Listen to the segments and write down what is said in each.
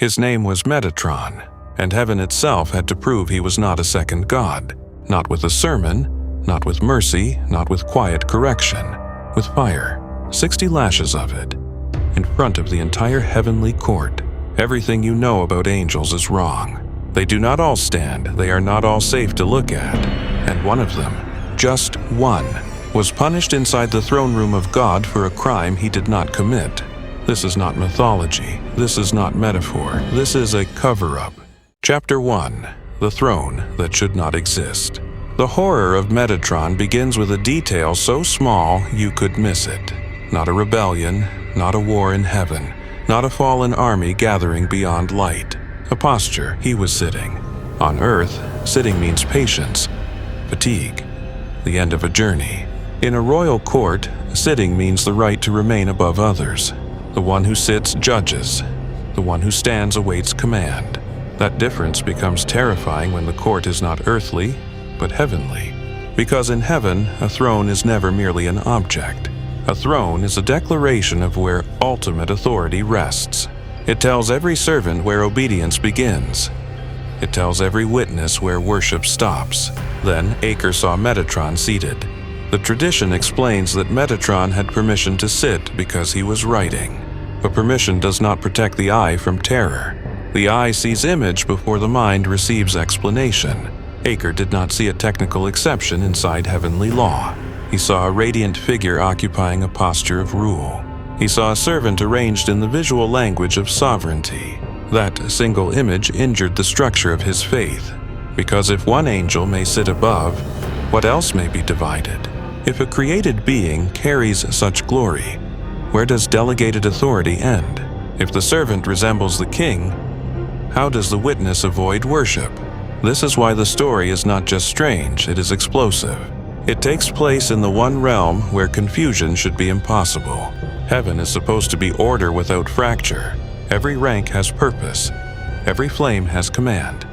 His name was Metatron, and heaven itself had to prove he was not a second god, not with a sermon, not with mercy, not with quiet correction, with fire, 60 lashes of it, in front of the entire heavenly court. Everything you know about angels is wrong. They do not all stand, they are not all safe to look at, and one of them, just one, was punished inside the throne room of God for a crime he did not commit. This is not mythology, this is not metaphor, this is a cover-up. Chapter 1. The Throne That Should Not Exist. The horror of Metatron begins with a detail so small you could miss it. Not a rebellion, not a war in heaven, not a fallen army gathering beyond light. A posture he was sitting. On earth, sitting means patience, fatigue, the end of a journey. In a royal court, sitting means the right to remain above others. The one who sits judges. The one who stands awaits command. That difference becomes terrifying when the court is not earthly, but heavenly. Because in heaven, a throne is never merely an object. A throne is a declaration of where ultimate authority rests. It tells every servant where obedience begins. It tells every witness where worship stops. Then Aker saw Metatron seated. The tradition explains that Metatron had permission to sit because he was writing. But permission does not protect the eye from terror. The eye sees image before the mind receives explanation. Aker did not see a technical exception inside heavenly law. He saw a radiant figure occupying a posture of rule. He saw a servant arranged in the visual language of sovereignty. That single image injured the structure of his faith. Because if one angel may sit above, what else may be divided? If a created being carries such glory, where does delegated authority end? If the servant resembles the king, how does the witness avoid worship? This is why the story is not just strange, it is explosive. It takes place in the one realm where confusion should be impossible. Heaven is supposed to be order without fracture. Every rank has purpose. Every flame has command.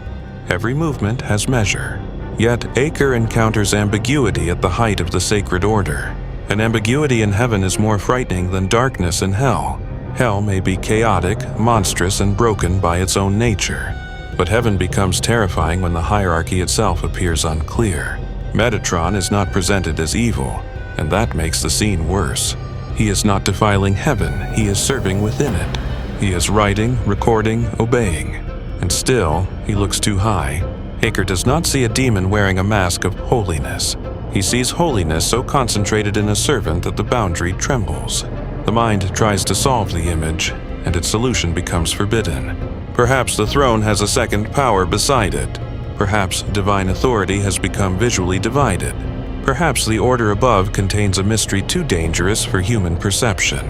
Every movement has measure. Yet Aker encounters ambiguity at the height of the sacred order. An ambiguity in heaven is more frightening than darkness in hell. Hell may be chaotic, monstrous, and broken by its own nature. But heaven becomes terrifying when the hierarchy itself appears unclear. Metatron is not presented as evil, and that makes the scene worse. He is not defiling heaven, he is serving within it. He is writing, recording, obeying. And still, he looks too high. Aker does not see a demon wearing a mask of holiness. He sees holiness so concentrated in a servant that the boundary trembles. The mind tries to solve the image, and its solution becomes forbidden. Perhaps the throne has a second power beside it. Perhaps divine authority has become visually divided. Perhaps the order above contains a mystery too dangerous for human perception.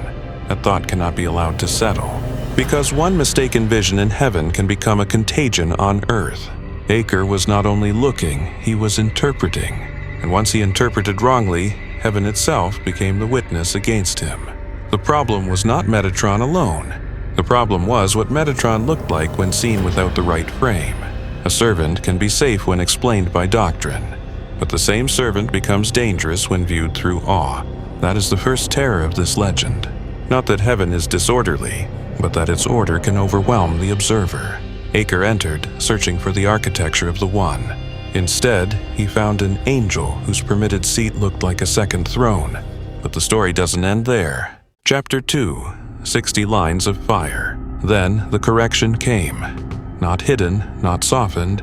A thought cannot be allowed to settle. Because one mistaken vision in heaven can become a contagion on earth. Aker was not only looking, he was interpreting. And once he interpreted wrongly, heaven itself became the witness against him. The problem was not Metatron alone. The problem was what Metatron looked like when seen without the right frame. A servant can be safe when explained by doctrine, but the same servant becomes dangerous when viewed through awe. That is the first terror of this legend. Not that heaven is disorderly, but that its order can overwhelm the observer. Aker entered, searching for the architecture of the One. Instead, he found an angel whose permitted seat looked like a second throne. But the story doesn't end there. Chapter 2. 60 Lines of Fire. Then the correction came. Not hidden, not softened,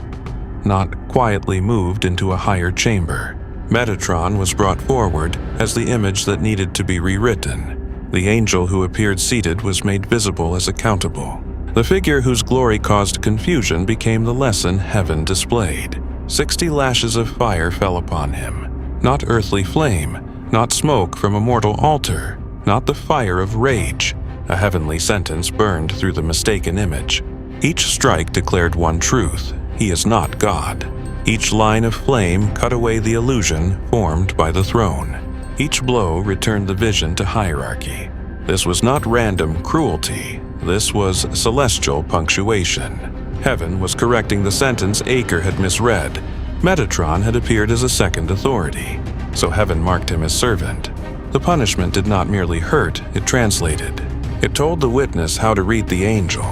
not quietly moved into a higher chamber. Metatron was brought forward as the image that needed to be rewritten. The angel who appeared seated was made visible as accountable. The figure whose glory caused confusion became the lesson heaven displayed. 60 lashes of fire fell upon him. Not earthly flame, not smoke from a mortal altar, not the fire of rage. A heavenly sentence burned through the mistaken image. Each strike declared one truth: he is not God. Each line of flame cut away the illusion formed by the throne. Each blow returned the vision to hierarchy. This was not random cruelty. This was celestial punctuation. Heaven was correcting the sentence Aker had misread. Metatron had appeared as a second authority, so heaven marked him as servant. The punishment did not merely hurt, it translated. It told the witness how to read the angel.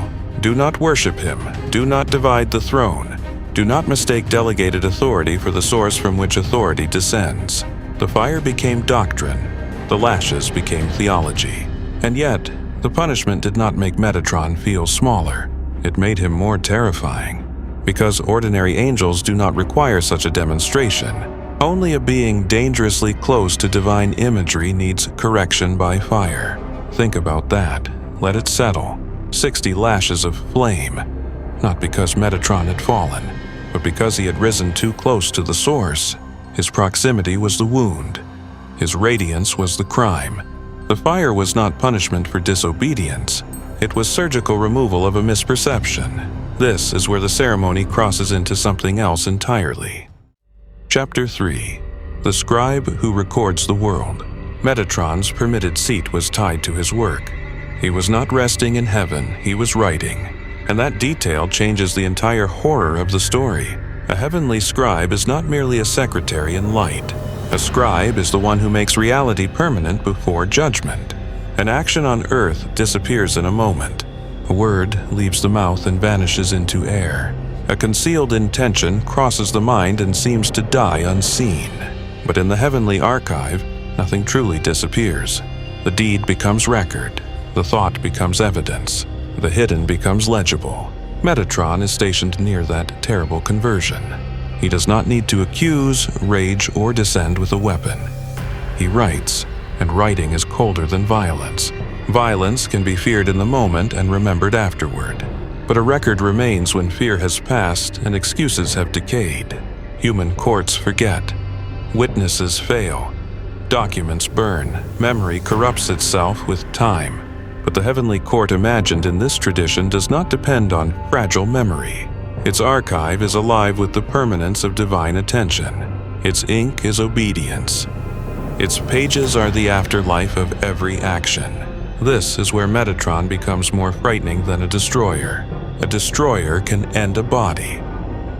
Do not worship him. Do not divide the throne. Do not mistake delegated authority for the source from which authority descends. The fire became doctrine. The lashes became theology. And yet, the punishment did not make Metatron feel smaller. It made him more terrifying. Because ordinary angels do not require such a demonstration. Only a being dangerously close to divine imagery needs correction by fire. Think about that. Let it settle. 60 lashes of flame. Not because Metatron had fallen, but because he had risen too close to the source. His proximity was the wound. His radiance was the crime. The fire was not punishment for disobedience. It was surgical removal of a misperception. This is where the ceremony crosses into something else entirely. Chapter 3. The Scribe Who Records the World. Metatron's permitted seat was tied to his work. He was not resting in heaven, he was writing. And that detail changes the entire horror of the story. A heavenly scribe is not merely a secretary in light. A scribe is the one who makes reality permanent before judgment. An action on earth disappears in a moment. A word leaves the mouth and vanishes into air. A concealed intention crosses the mind and seems to die unseen. But in the heavenly archive, nothing truly disappears. The deed becomes record. The thought becomes evidence. The hidden becomes legible. Metatron is stationed near that terrible conversion. He does not need to accuse, rage, or descend with a weapon. He writes, and writing is colder than violence. Violence can be feared in the moment and remembered afterward. But a record remains when fear has passed and excuses have decayed. Human courts forget. Witnesses fail. Documents burn. Memory corrupts itself with time. But the heavenly court imagined in this tradition does not depend on fragile memory. Its archive is alive with the permanence of divine attention. Its ink is obedience. Its pages are the afterlife of every action. This is where Metatron becomes more frightening than a destroyer. A destroyer can end a body.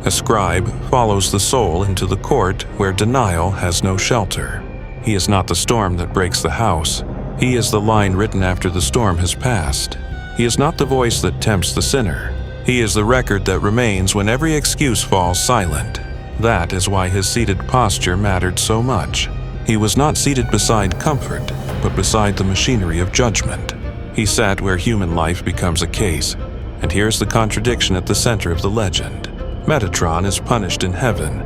A scribe follows the soul into the court where denial has no shelter. He is not the storm that breaks the house. He is the line written after the storm has passed. He is not the voice that tempts the sinner. He is the record that remains when every excuse falls silent. That is why his seated posture mattered so much. He was not seated beside comfort, but beside the machinery of judgment. He sat where human life becomes a case. And here's the contradiction at the center of the legend. Metatron is punished in heaven,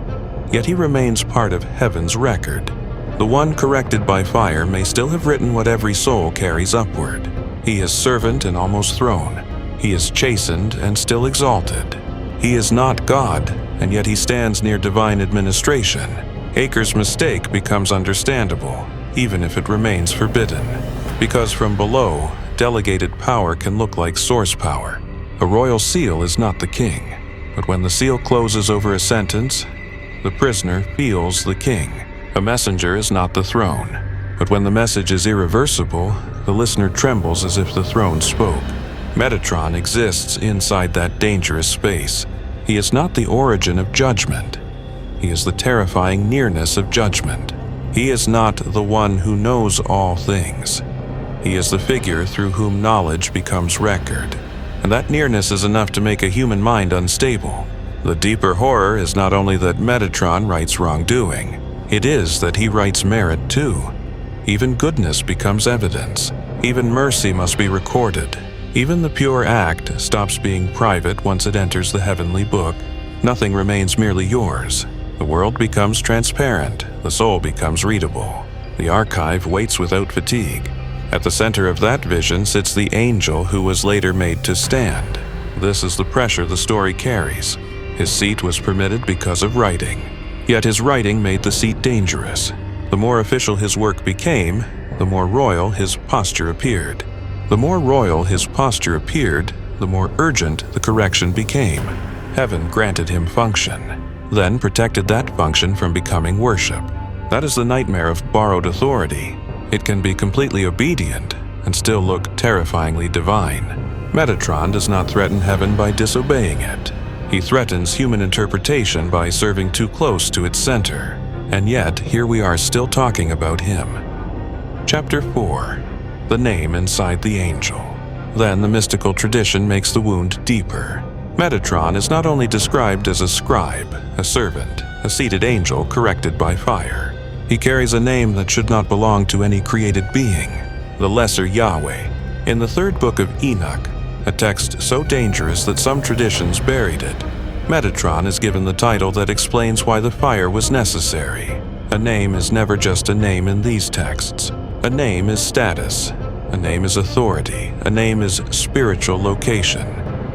yet he remains part of heaven's record. The one corrected by fire may still have written what every soul carries upward. He is servant and almost throne. He is chastened and still exalted. He is not God, and yet he stands near divine administration. Acre's mistake becomes understandable, even if it remains forbidden. Because from below, delegated power can look like source power. A royal seal is not the king, but when the seal closes over a sentence, the prisoner feels the king. A messenger is not the throne, but when the message is irreversible, the listener trembles as if the throne spoke. Metatron exists inside that dangerous space. He is not the origin of judgment. He is the terrifying nearness of judgment. He is not the one who knows all things. He is the figure through whom knowledge becomes record. And that nearness is enough to make a human mind unstable. The deeper horror is not only that Metatron writes wrongdoing, it is that he writes merit too. Even goodness becomes evidence. Even mercy must be recorded. Even the pure act stops being private once it enters the heavenly book. Nothing remains merely yours. The world becomes transparent. The soul becomes readable. The archive waits without fatigue. At the center of that vision sits the angel who was later made to stand. This is the pressure the story carries. His seat was permitted because of writing. Yet his writing made the seat dangerous. The more official his work became, the more royal his posture appeared. The more royal his posture appeared, the more urgent the correction became. Heaven granted him function, then protected that function from becoming worship. That is the nightmare of borrowed authority. It can be completely obedient and still look terrifyingly divine. Metatron does not threaten heaven by disobeying it. He threatens human interpretation by serving too close to its center. And yet, here we are still talking about him. Chapter 4. The Name Inside the Angel. Then the mystical tradition makes the wound deeper. Metatron is not only described as a scribe, a servant, a seated angel corrected by fire. He carries a name that should not belong to any created being, the lesser Yahweh. In the third book of Enoch, a text so dangerous that some traditions buried it, Metatron is given the title that explains why the fire was necessary. A name is never just a name in these texts. A name is status. A name is authority. A name is spiritual location.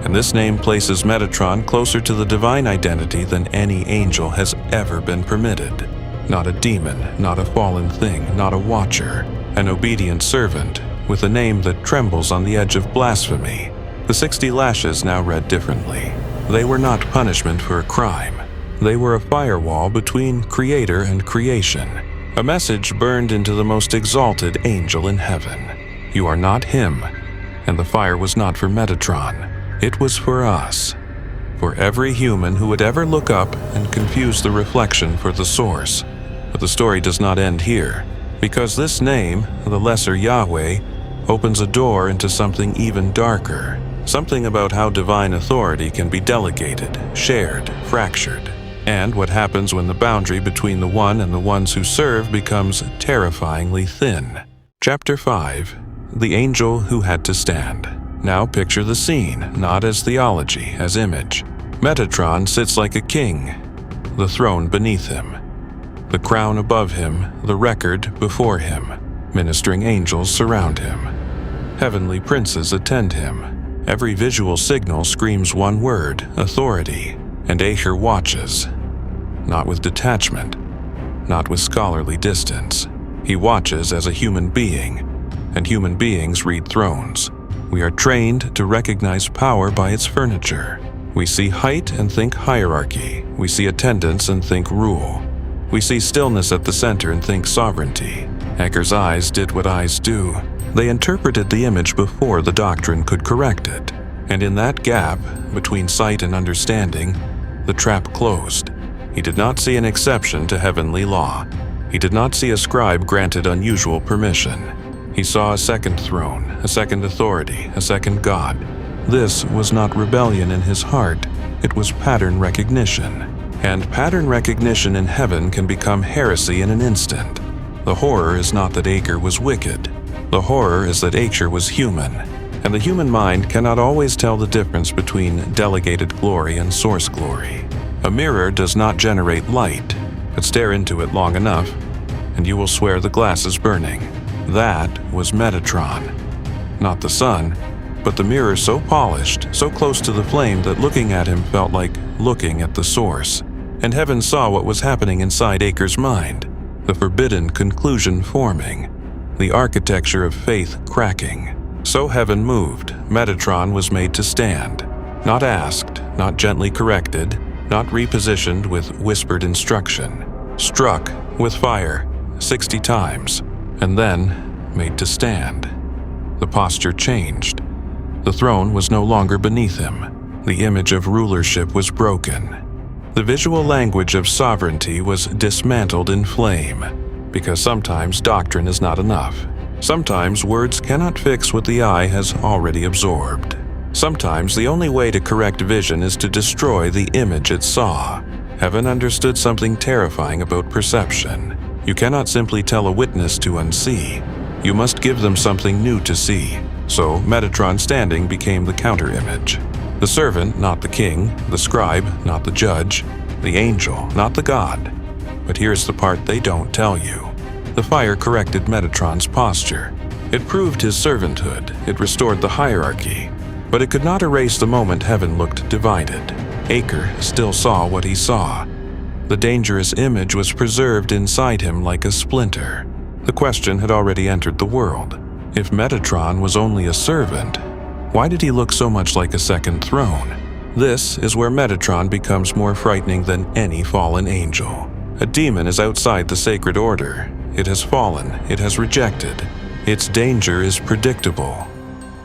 And this name places Metatron closer to the divine identity than any angel has ever been permitted. Not a demon, not a fallen thing, not a watcher. An obedient servant with a name that trembles on the edge of blasphemy. The 60 lashes now read differently. They were not punishment for a crime. They were a firewall between Creator and creation. A message burned into the most exalted angel in heaven. You are not him. And the fire was not for Metatron. It was for us. For every human who would ever look up and confuse the reflection for the source. But the story does not end here, because this name, the lesser Yahweh, opens a door into something even darker. Something about how divine authority can be delegated, shared, fractured, and what happens when the boundary between the one and the ones who serve becomes terrifyingly thin. Chapter 5. The Angel Who Had to Stand. Now picture the scene, not as theology, as image. Metatron sits like a king, the throne beneath him, the crown above him, the record before him. Ministering angels surround him. Heavenly princes attend him. Every visual signal screams one word, authority, and Acher watches. Not with detachment, not with scholarly distance. He watches as a human being, and human beings read thrones. We are trained to recognize power by its furniture. We see height and think hierarchy. We see attendance and think rule. We see stillness at the center and think sovereignty. Acher's eyes did what eyes do. They interpreted the image before the doctrine could correct it. And in that gap, between sight and understanding, the trap closed. He did not see an exception to heavenly law. He did not see a scribe granted unusual permission. He saw a second throne, a second authority, a second God. This was not rebellion in his heart, it was pattern recognition. And pattern recognition in heaven can become heresy in an instant. The horror is not that Acher was wicked. The horror is that Acher was human. And the human mind cannot always tell the difference between delegated glory and source glory. A mirror does not generate light, but stare into it long enough, and you will swear the glass is burning. That was Metatron. Not the sun, but the mirror so polished, so close to the flame that looking at him felt like looking at the source. And heaven saw what was happening inside Acher's mind, the forbidden conclusion forming, the architecture of faith cracking. So heaven moved, Metatron was made to stand. Not asked, not gently corrected, not repositioned with whispered instruction. Struck with fire 60 times, and then made to stand. The posture changed. The throne was no longer beneath him. The image of rulership was broken. The visual language of sovereignty was dismantled in flame, because sometimes doctrine is not enough. Sometimes words cannot fix what the eye has already absorbed. Sometimes the only way to correct vision is to destroy the image it saw. Heaven understood something terrifying about perception. You cannot simply tell a witness to unsee. You must give them something new to see. So Metatron standing became the counter-image. The servant, not the king, the scribe, not the judge, the angel, not the god. But here's the part they don't tell you. The fire corrected Metatron's posture. It proved his servanthood, it restored the hierarchy. But it could not erase the moment heaven looked divided. Acher still saw what he saw. The dangerous image was preserved inside him like a splinter. The question had already entered the world. If Metatron was only a servant, why did he look so much like a second throne? This is where Metatron becomes more frightening than any fallen angel. A demon is outside the sacred order. It has fallen, it has rejected. Its danger is predictable.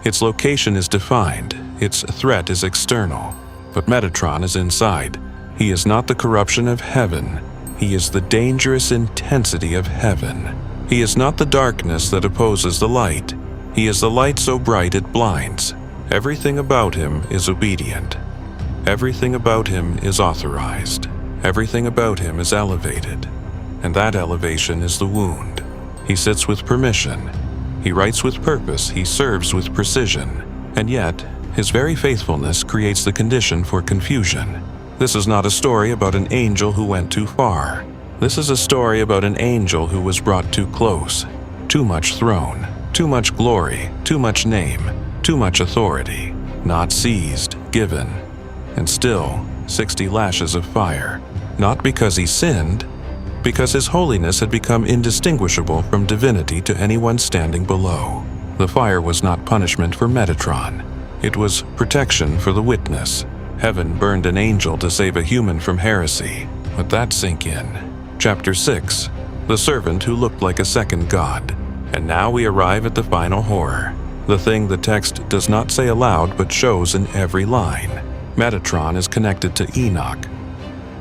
Its location is defined, its threat is external. But Metatron is inside. He is not the corruption of heaven. He is the dangerous intensity of heaven. He is not the darkness that opposes the light. He is the light so bright it blinds. Everything about him is obedient. Everything about him is authorized. Everything about him is elevated. And that elevation is the wound. He sits with permission. He writes with purpose. He serves with precision. And yet, his very faithfulness creates the condition for confusion. This is not a story about an angel who went too far. This is a story about an angel who was brought too close. Too much throne, too much glory, too much name, too much authority. Not seized, given. And still, 60 lashes of fire. Not because he sinned, because his holiness had become indistinguishable from divinity to anyone standing below. The fire was not punishment for Metatron. It was protection for the witness. Heaven burned an angel to save a human from heresy. Let that sink in. Chapter 6. The servant who looked like a second god. And now we arrive at the final horror. The thing the text does not say aloud but shows in every line. Metatron is connected to Enoch.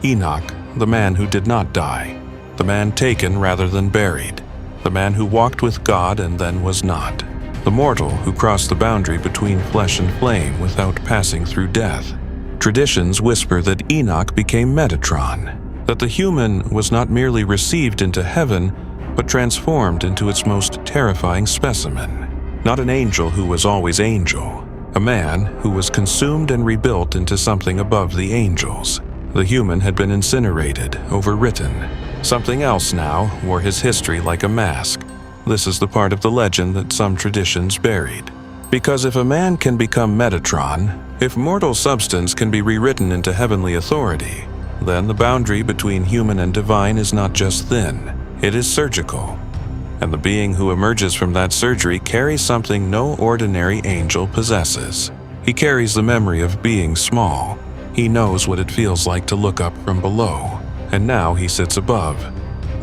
Enoch, the man who did not die. The man taken rather than buried. The man who walked with God and then was not. The mortal who crossed the boundary between flesh and flame without passing through death. Traditions whisper that Enoch became Metatron, that the human was not merely received into heaven, but transformed into its most terrifying specimen. Not an angel who was always angel, a man who was consumed and rebuilt into something above the angels. The human had been incinerated, overwritten. Something else now wore his history like a mask. This is the part of the legend that some traditions buried. Because if a man can become Metatron, if mortal substance can be rewritten into heavenly authority, then the boundary between human and divine is not just thin, it is surgical. And the being who emerges from that surgery carries something no ordinary angel possesses. He carries the memory of being small. He knows what it feels like to look up from below. And now he sits above,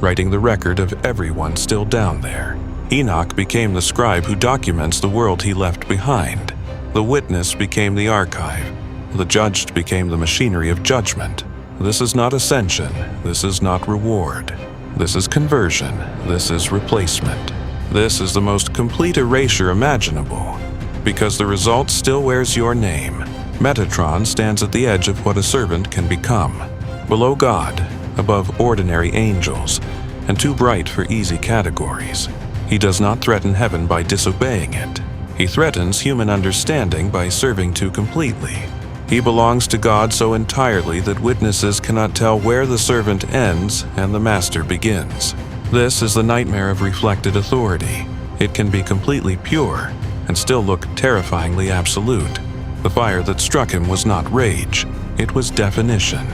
writing the record of everyone still down there. Enoch became the scribe who documents the world he left behind. The witness became the archive. The judged became the machinery of judgment. This is not ascension. This is not reward. This is conversion. This is replacement. This is the most complete erasure imaginable, because the result still wears your name. Metatron stands at the edge of what a servant can become. Below God, above ordinary angels, and too bright for easy categories. He does not threaten heaven by disobeying it. He threatens human understanding by serving too completely. He belongs to God so entirely that witnesses cannot tell where the servant ends and the master begins. This is the nightmare of reflected authority. It can be completely pure and still look terrifyingly absolute. The fire that struck him was not rage, it was definition.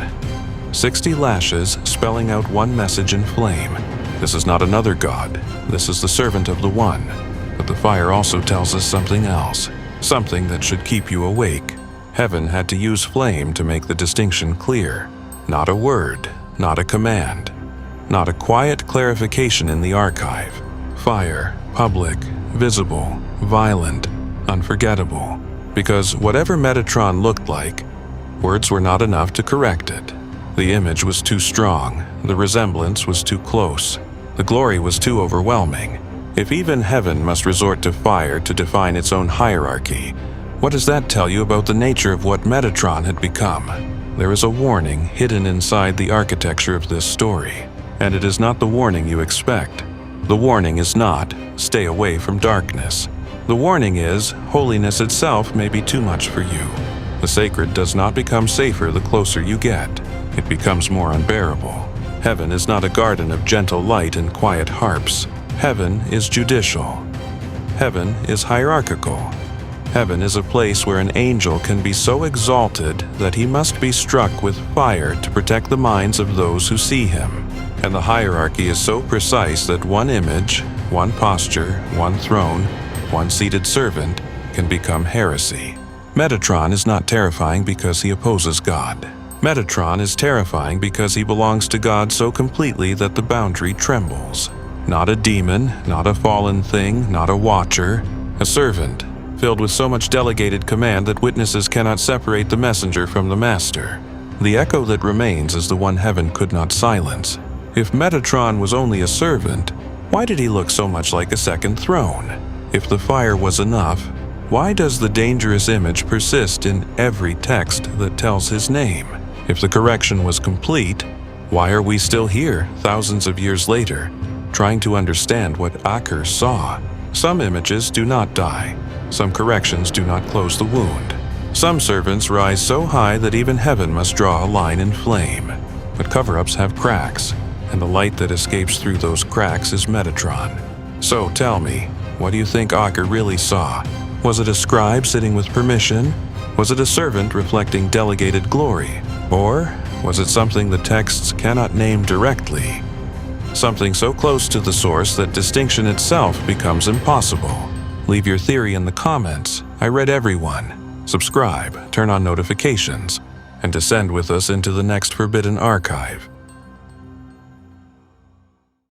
60 lashes spelling out one message in flame. This is not another god, this is the servant of the one. But the fire also tells us something else, something that should keep you awake. Heaven had to use flame to make the distinction clear. Not a word, not a command, not a quiet clarification in the archive. Fire, public, visible, violent, unforgettable. Because whatever Metatron looked like, words were not enough to correct it. The image was too strong, the resemblance was too close, the glory was too overwhelming. If even heaven must resort to fire to define its own hierarchy, what does that tell you about the nature of what Metatron had become? There is a warning hidden inside the architecture of this story, and it is not the warning you expect. The warning is not, stay away from darkness. The warning is, holiness itself may be too much for you. The sacred does not become safer the closer you get. It becomes more unbearable. Heaven is not a garden of gentle light and quiet harps. Heaven is judicial. Heaven is hierarchical. Heaven is a place where an angel can be so exalted that he must be struck with fire to protect the minds of those who see him. And the hierarchy is so precise that one image, one posture, one throne, one seated servant can become heresy. Metatron is not terrifying because he opposes God. Metatron is terrifying because he belongs to God so completely that the boundary trembles. Not a demon, not a fallen thing, not a watcher, a servant, filled with so much delegated command that witnesses cannot separate the messenger from the master. The echo that remains is the one heaven could not silence. If Metatron was only a servant, why did he look so much like a second throne? If the fire was enough, why does the dangerous image persist in every text that tells his name? If the correction was complete, why are we still here thousands of years later, trying to understand what Acher saw? Some images do not die. Some corrections do not close the wound. Some servants rise so high that even heaven must draw a line in flame. But cover-ups have cracks, and the light that escapes through those cracks is Metatron. So tell me, what do you think Acher really saw? Was it a scribe sitting with permission? Was it a servant reflecting delegated glory? Or was it something the texts cannot name directly? Something so close to the source that distinction itself becomes impossible. Leave your theory in the comments. I read every one. Subscribe, turn on notifications, and descend with us into the next forbidden archive.